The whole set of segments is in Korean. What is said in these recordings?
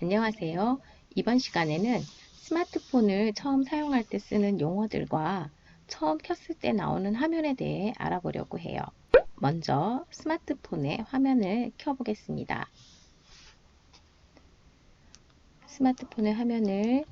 안녕하세요. 이번 시간에는 스마트폰을 처음 사용할 때 쓰는 용어들과 처음 켰을 때 나오는 화면에 대해 알아보려고 해요. 먼저 스마트폰의 화면을 켜보겠습니다. 스마트폰의 화면을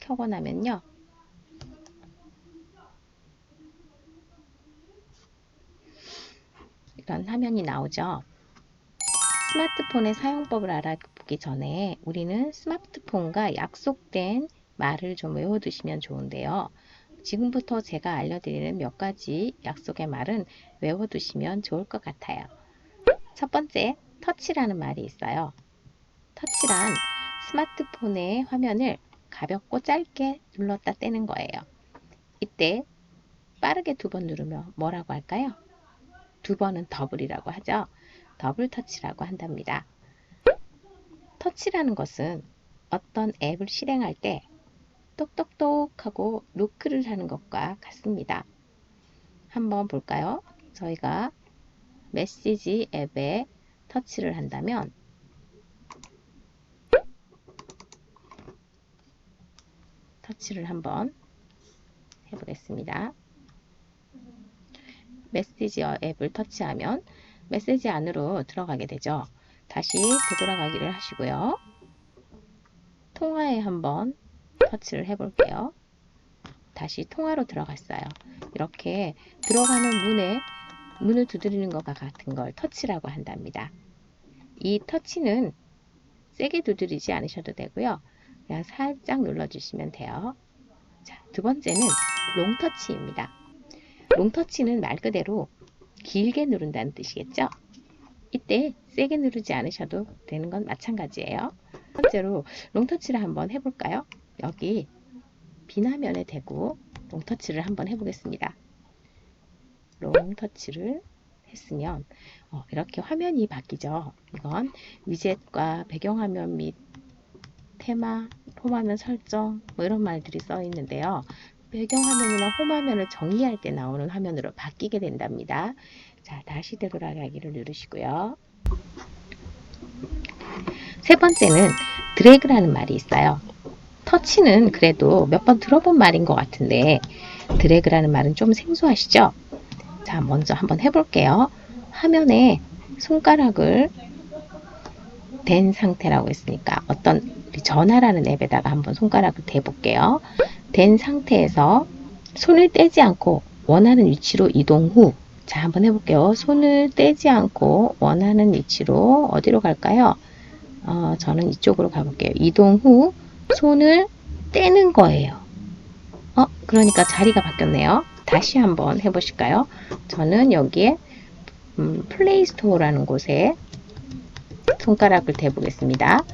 켜고 나면요. 이런 화면이 나오죠. 스마트폰의 사용법을 알아보기 전에 우리는 스마트폰과 약속된 말을 좀 외워두시면 좋은데요. 지금부터 제가 알려드리는 몇 가지 약속의 말은 외워두시면 좋을 것 같아요. 첫 번째, 터치라는 말이 있어요. 터치란 스마트폰의 화면을 가볍고 짧게 눌렀다 떼는 거예요. 이때 빠르게 2번 누르면 뭐라고 할까요? 2번은 더블이라고 하죠. 더블 터치라고 한답니다. 터치라는 것은 어떤 앱을 실행할 때 똑똑똑 하고 노크를 하는 것과 같습니다. 한번 볼까요? 저희가 메시지 앱에 터치를 한다면 터치를 한번 해보겠습니다. 메시지 앱을 터치하면 메시지 안으로 들어가게 되죠. 다시 되돌아가기를 하시고요. 통화에 한번 터치를 해볼게요. 다시 통화로 들어갔어요. 이렇게 들어가는 문을 두드리는 것과 같은 걸 터치라고 한답니다. 이 터치는 세게 두드리지 않으셔도 되고요. 그냥 살짝 눌러주시면 돼요. 자, 두 번째는 롱터치입니다. 롱터치는 말 그대로 길게 누른다는 뜻이겠죠? 이때 세게 누르지 않으셔도 되는 건 마찬가지예요. 첫 번째로 롱터치를 한번 해볼까요? 여기 비나면에 대고 롱터치를 한번 해보겠습니다. 롱터치를 했으면 이렇게 화면이 바뀌죠. 이건 위젯과 배경화면 및 테마, 홈화면 설정 뭐 이런 말들이 써 있는데요. 배경화면이나 홈화면을 정리할 때 나오는 화면으로 바뀌게 된답니다. 자, 다시 되돌아가기를 누르시고요. 세 번째는 드래그라는 말이 있어요. 터치는 그래도 몇 번 들어본 말인 것 같은데 드래그라는 말은 좀 생소하시죠? 자, 먼저 한번 해볼게요. 화면에 손가락을 댄 상태라고 했으니까 어떤 전화라는 앱에다가 한번 손가락을 대볼게요. 댄 상태에서 손을 떼지 않고 원하는 위치로 이동 후, 자, 한번 해볼게요. 손을 떼지 않고 원하는 위치로 어디로 갈까요? 저는 이쪽으로 가볼게요. 이동 후 손을 떼는 거예요. 그러니까 자리가 바뀌었네요. 다시 한번 해보실까요? 저는 여기에 플레이스토어라는 곳에 손가락을 대보겠습니다.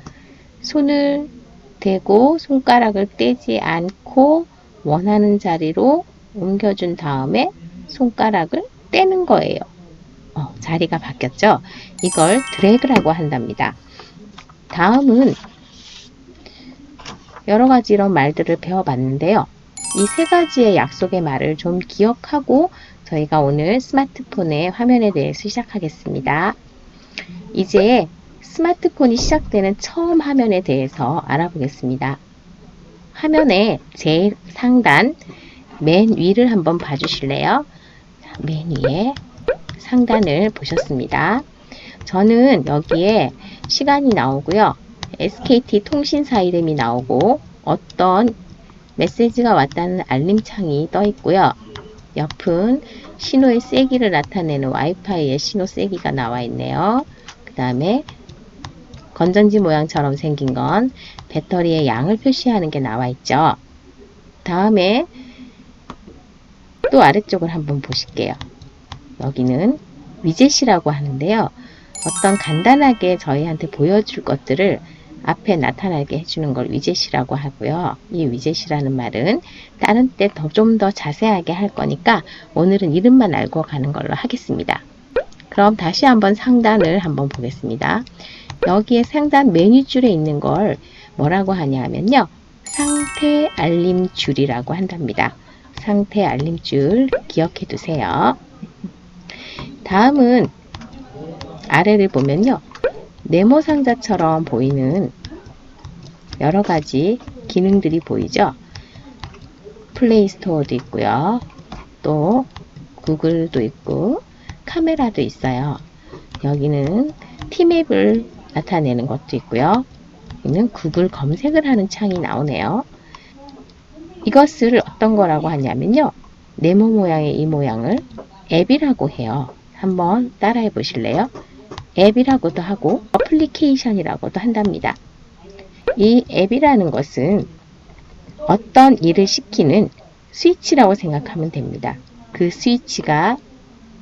손을 대고 손가락을 떼지 않고 원하는 자리로 옮겨준 다음에 손가락을 떼는 거예요. 자리가 바뀌었죠? 이걸 드래그라고 한답니다. 다음은 여러 가지 이런 말들을 배워봤는데요. 이 세 가지의 약속의 말을 좀 기억하고 저희가 오늘 스마트폰의 화면에 대해서 시작하겠습니다. 이제 스마트폰이 시작되는 처음 화면에 대해서 알아보겠습니다. 화면의 제일 상단 맨 위를 한번 봐주실래요? 맨 위에 상단을 보셨습니다. 저는 여기에 시간이 나오고요. SKT 통신사 이름이 나오고 어떤 메시지가 왔다는 알림창이 떠 있고요. 옆은 신호의 세기를 나타내는 와이파이의 신호 세기가 나와 있네요. 그 다음에 건전지 모양처럼 생긴 건 배터리의 양을 표시하는 게 나와 있죠. 다음에 또 아래쪽을 한번 보실게요. 여기는 위젯이라고 하는데요. 어떤 간단하게 저희한테 보여줄 것들을 앞에 나타나게 해주는 걸 위젯이라고 하고요. 이 위젯이라는 말은 다른 때 좀 더 자세하게 할 거니까 오늘은 이름만 알고 가는 걸로 하겠습니다. 그럼 다시 한번 상단을 한번 보겠습니다. 여기에 상단 메뉴줄에 있는 걸 뭐라고 하냐면요. 상태 알림줄이라고 한답니다. 상태 알림줄 기억해 두세요. 다음은 아래를 보면요. 네모 상자처럼 보이는 여러 가지 기능들이 보이죠. 플레이 스토어도 있고요. 또 구글도 있고 카메라도 있어요. 여기는 티맵을 나타내는 것도 있고요. 여기는 구글 검색을 하는 창이 나오네요. 이것을 어떤 거라고 하냐면요. 네모 모양의 이 모양을 앱이라고 해요. 한번 따라해 보실래요? 앱이라고도 하고 어플리케이션이라고도 한답니다. 이 앱이라는 것은 어떤 일을 시키는 스위치라고 생각하면 됩니다. 그 스위치가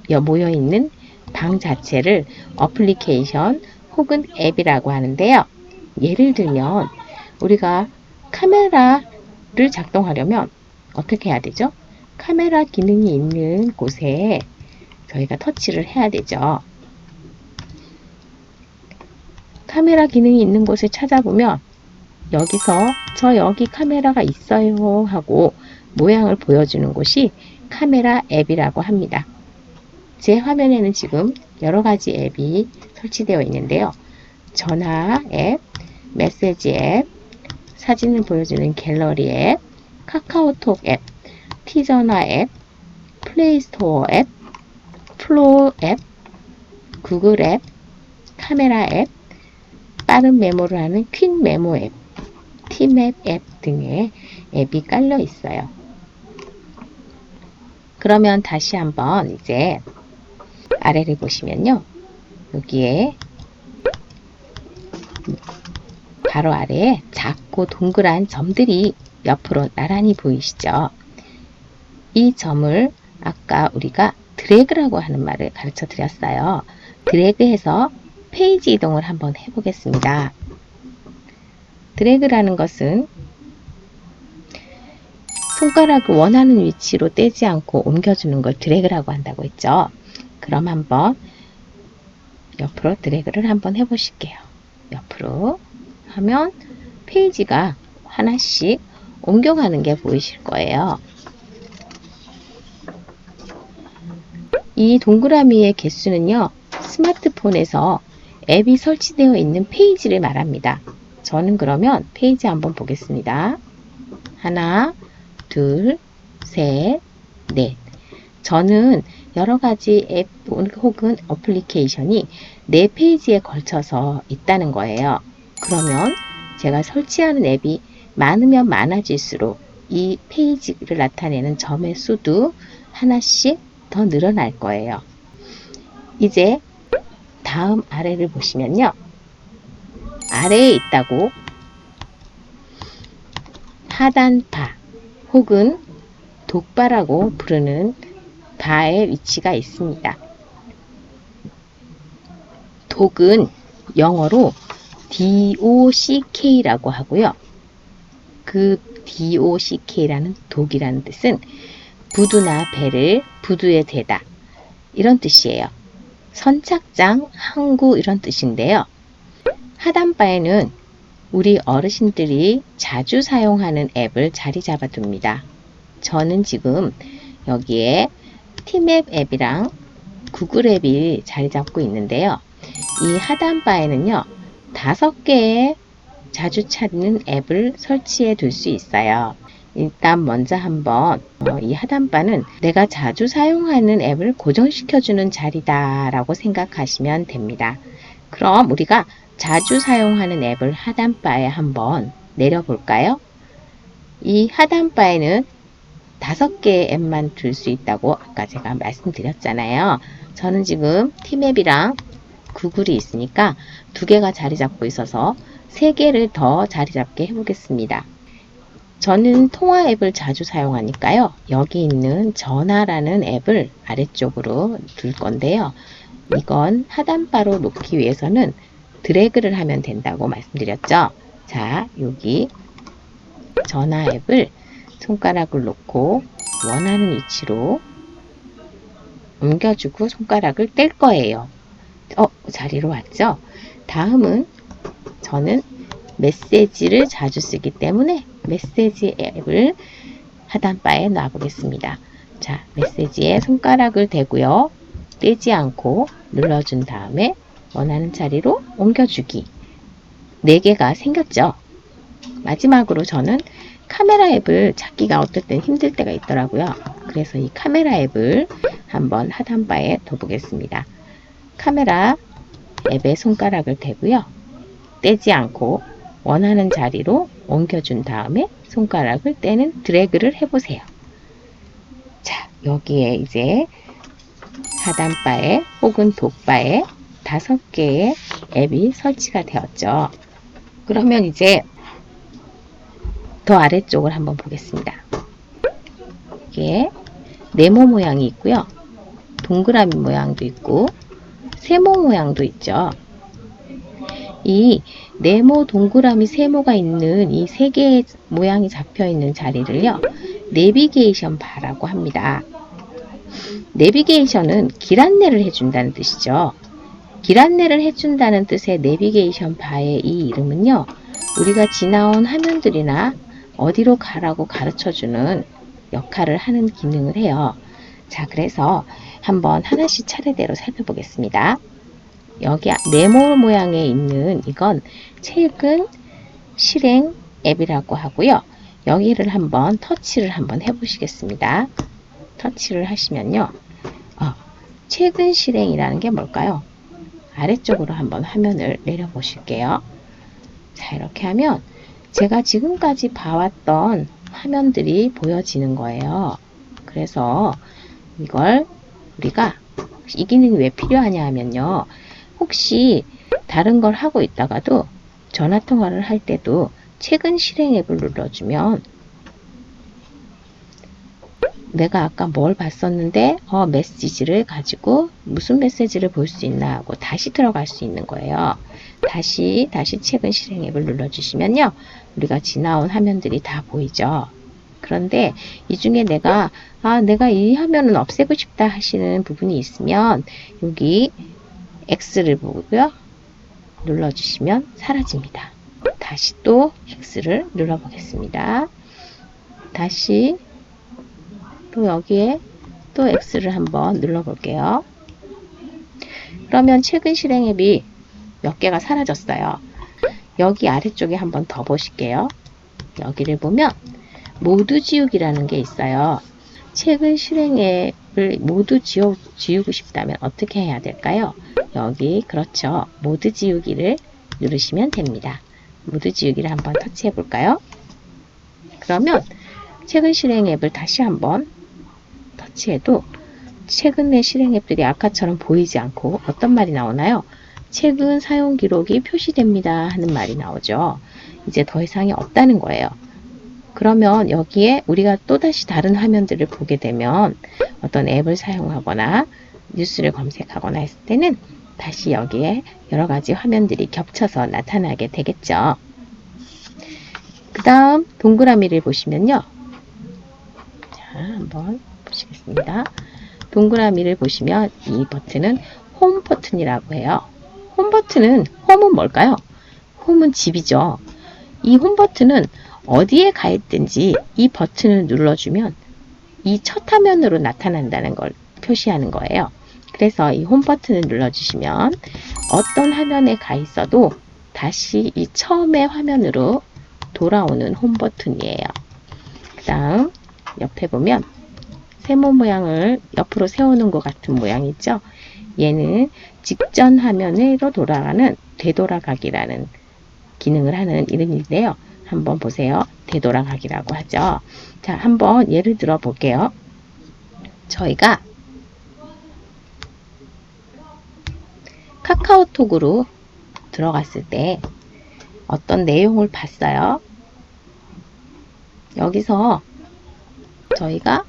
모여있는 방 자체를 어플리케이션 혹은 앱이라고 하는데요. 예를 들면 우리가 카메라를 작동하려면 어떻게 해야 되죠? 카메라 기능이 있는 곳에 저희가 터치를 해야 되죠. 카메라 기능이 있는 곳을 찾아보면 여기서 저 여기 카메라가 있어요 하고 모양을 보여주는 곳이 카메라 앱이라고 합니다. 제 화면에는 지금 여러 가지 앱이 설치되어 있는데요. 전화 앱, 메시지 앱, 사진을 보여주는 갤러리 앱, 카카오톡 앱, 티전화 앱, 플레이스토어 앱, 플로우 앱, 구글 앱, 카메라 앱, 빠른 메모를 하는 퀵 메모 앱, 티맵 앱 등의 앱이 깔려 있어요. 그러면 다시 한번 이제 아래를 보시면요. 여기에 바로 아래에 작고 동그란 점들이 옆으로 나란히 보이시죠? 이 점을 아까 우리가 드래그라고 하는 말을 가르쳐 드렸어요. 드래그해서 페이지 이동을 한번 해보겠습니다. 드래그라는 것은 손가락을 원하는 위치로 떼지 않고 옮겨주는 걸 드래그라고 한다고 했죠. 그럼 한번 옆으로 드래그를 한번 해보실게요. 옆으로 하면 페이지가 하나씩 옮겨가는 게 보이실 거예요. 이 동그라미의 개수는요. 스마트폰에서 앱이 설치되어 있는 페이지를 말합니다. 저는 그러면 페이지 한번 보겠습니다. 하나, 둘, 셋, 넷. 저는 여러 가지 앱 혹은 어플리케이션이 4페이지에 걸쳐서 있다는 거예요. 그러면 제가 설치하는 앱이 많으면 많아질수록 이 페이지를 나타내는 점의 수도 하나씩 더 늘어날 거예요. 이제 다음 아래를 보시면요. 아래에 있다고 하단바 혹은 독바라고 부르는 바의 위치가 있습니다. 독은 영어로 DOCK라고 하고요. 그 DOCK라는 독이라는 뜻은 부두나 배를 부두에 대다 이런 뜻이에요. 선착장, 항구 이런 뜻인데요. 하단바에는 우리 어르신들이 자주 사용하는 앱을 자리 잡아둡니다. 저는 지금 여기에 티맵 앱이랑 구글 앱이 자리 잡고 있는데요. 이 하단바에는요. 5개의 자주 찾는 앱을 설치해 둘 수 있어요. 일단 먼저 한번 이 하단바는 내가 자주 사용하는 앱을 고정시켜주는 자리다 라고 생각하시면 됩니다. 그럼 우리가 자주 사용하는 앱을 하단바에 한번 내려볼까요? 이 하단바에는 5개의 앱만 둘 수 있다고 아까 제가 말씀드렸잖아요. 저는 지금 티맵이랑 구글이 있으니까 2개가 자리 잡고 있어서 3개를 더 자리 잡게 해보겠습니다. 저는 통화 앱을 자주 사용하니까요. 여기 있는 전화라는 앱을 아래쪽으로 둘 건데요. 이건 하단바로 놓기 위해서는 드래그를 하면 된다고 말씀드렸죠. 자, 여기 전화 앱을 손가락을 놓고 원하는 위치로 옮겨주고 손가락을 뗄 거예요. 자리로 왔죠? 다음은 저는 메시지를 자주 쓰기 때문에 메시지 앱을 하단바에 놔보겠습니다. 자, 메시지에 손가락을 대고요. 떼지 않고 눌러준 다음에 원하는 자리로 옮겨주기. 4개가 생겼죠. 마지막으로 저는 카메라 앱을 찾기가 어떨 땐 힘들 때가 있더라고요. 그래서 이 카메라 앱을 한번 하단바에 둬보겠습니다. 카메라 앱에 손가락을 대고요. 떼지 않고 원하는 자리로 옮겨준 다음에 손가락을 떼는 드래그를 해보세요. 자, 여기에 이제 하단바에 혹은 돋바에 5개의 앱이 설치가 되었죠. 그러면 이제 더 아래쪽을 한번 보겠습니다. 이게 네모 모양이 있고요. 동그라미 모양도 있고 세모 모양도 있죠. 이 네모, 동그라미, 세모가 있는 이 3개의 모양이 잡혀 있는 자리를요, 내비게이션 바라고 합니다. 내비게이션은 길 안내를 해준다는 뜻이죠. 길 안내를 해준다는 뜻의 내비게이션 바의 이 이름은요, 우리가 지나온 화면들이나 어디로 가라고 가르쳐주는 역할을 하는 기능을 해요. 자, 그래서 한번 하나씩 차례대로 살펴보겠습니다. 여기 네모 모양에 있는 이건 최근 실행 앱이라고 하고요. 여기를 한번 터치를 한번 해보시겠습니다. 터치를 하시면요. 최근 실행이라는 게 뭘까요? 아래쪽으로 한번 화면을 내려보실게요. 자, 이렇게 하면 제가 지금까지 봐왔던 화면들이 보여지는 거예요. 그래서 이걸 우리가 이 기능이 왜 필요하냐 하면요. 혹시 다른 걸 하고 있다가도 전화통화를 할 때도 최근 실행 앱을 눌러주면 내가 아까 뭘 봤었는데 메시지를 가지고 무슨 메시지를 볼 수 있나 하고 다시 들어갈 수 있는 거예요. 다시 최근 실행 앱을 눌러주시면요. 우리가 지나온 화면들이 다 보이죠. 그런데 이 중에 내가 이 화면은 없애고 싶다 하시는 부분이 있으면 여기 X를 보고요. 눌러주시면 사라집니다. 다시 또 X를 눌러보겠습니다. 다시 또 여기에 또 X를 한번 눌러볼게요. 그러면 최근 실행 앱이 몇 개가 사라졌어요. 여기 아래쪽에 한번 더 보실게요. 여기를 보면 모두 지우기라는 게 있어요. 최근 실행 앱을 모두 지우고 싶다면 어떻게 해야 될까요? 여기 그렇죠. 모두 지우기를 누르시면 됩니다. 모두 지우기를 한번 터치해 볼까요? 그러면 최근 실행 앱을 다시 한번 터치해도 최근의 실행 앱들이 아까처럼 보이지 않고 어떤 말이 나오나요? 최근 사용 기록이 표시됩니다 하는 말이 나오죠. 이제 더 이상이 없다는 거예요. 그러면 여기에 우리가 또다시 다른 화면들을 보게 되면 어떤 앱을 사용하거나 뉴스를 검색하거나 했을 때는 다시 여기에 여러 가지 화면들이 겹쳐서 나타나게 되겠죠. 그 다음 동그라미를 보시면요. 자, 한번 보시겠습니다. 동그라미를 보시면 이 버튼은 홈 버튼이라고 해요. 홈 버튼은, 홈은 뭘까요? 홈은 집이죠. 이 홈 버튼은 어디에 가 있든지 이 버튼을 눌러주면 이 첫 화면으로 나타난다는 걸 표시하는 거예요. 그래서 이 홈 버튼을 눌러주시면 어떤 화면에 가 있어도 다시 이 처음의 화면으로 돌아오는 홈 버튼이에요. 그 다음 옆에 보면 세모 모양을 옆으로 세우는 것 같은 모양 있죠? 얘는 직전 화면으로 돌아가는 되돌아가기라는 기능을 하는 이름인데요. 한번 보세요. 되돌아가기라고 하죠. 자, 한번 예를 들어 볼게요. 저희가 카카오톡으로 들어갔을 때 어떤 내용을 봤어요. 여기서 저희가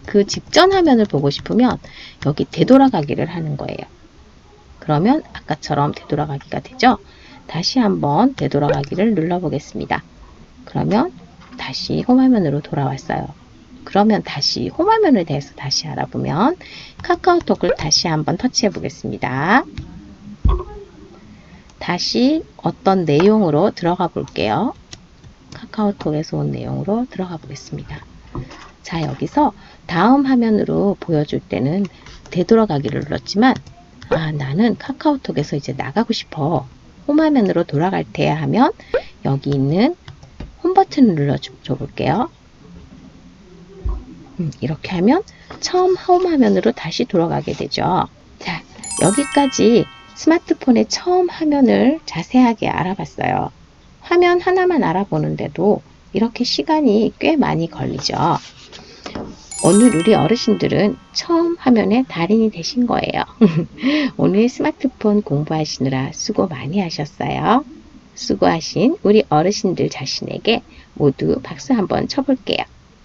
그 직전 화면을 보고 싶으면 여기 되돌아가기를 하는 거예요. 그러면 아까처럼 되돌아가기가 되죠. 다시 한번 되돌아가기를 눌러보겠습니다. 그러면 다시 홈화면으로 돌아왔어요. 그러면 다시 홈화면에 대해서 다시 알아보면 카카오톡을 다시 한번 터치해 보겠습니다. 다시 어떤 내용으로 들어가 볼게요. 카카오톡에서 온 내용으로 들어가 보겠습니다. 자, 여기서 다음 화면으로 보여줄 때는 되돌아가기를 눌렀지만 아, 나는 카카오톡에서 이제 나가고 싶어. 홈화면으로 돌아갈 테야 하면 여기 있는 홈 버튼을 눌러줘 볼게요. 이렇게 하면 처음 홈 화면으로 다시 돌아가게 되죠. 자, 여기까지 스마트폰의 처음 화면을 자세하게 알아봤어요. 화면 하나만 알아보는데도 이렇게 시간이 꽤 많이 걸리죠. 오늘 우리 어르신들은 처음 화면의 달인이 되신 거예요. 오늘 스마트폰 공부하시느라 수고 많이 하셨어요. 수고하신 우리 어르신들 자신에게 모두 박수 한번 쳐볼게요.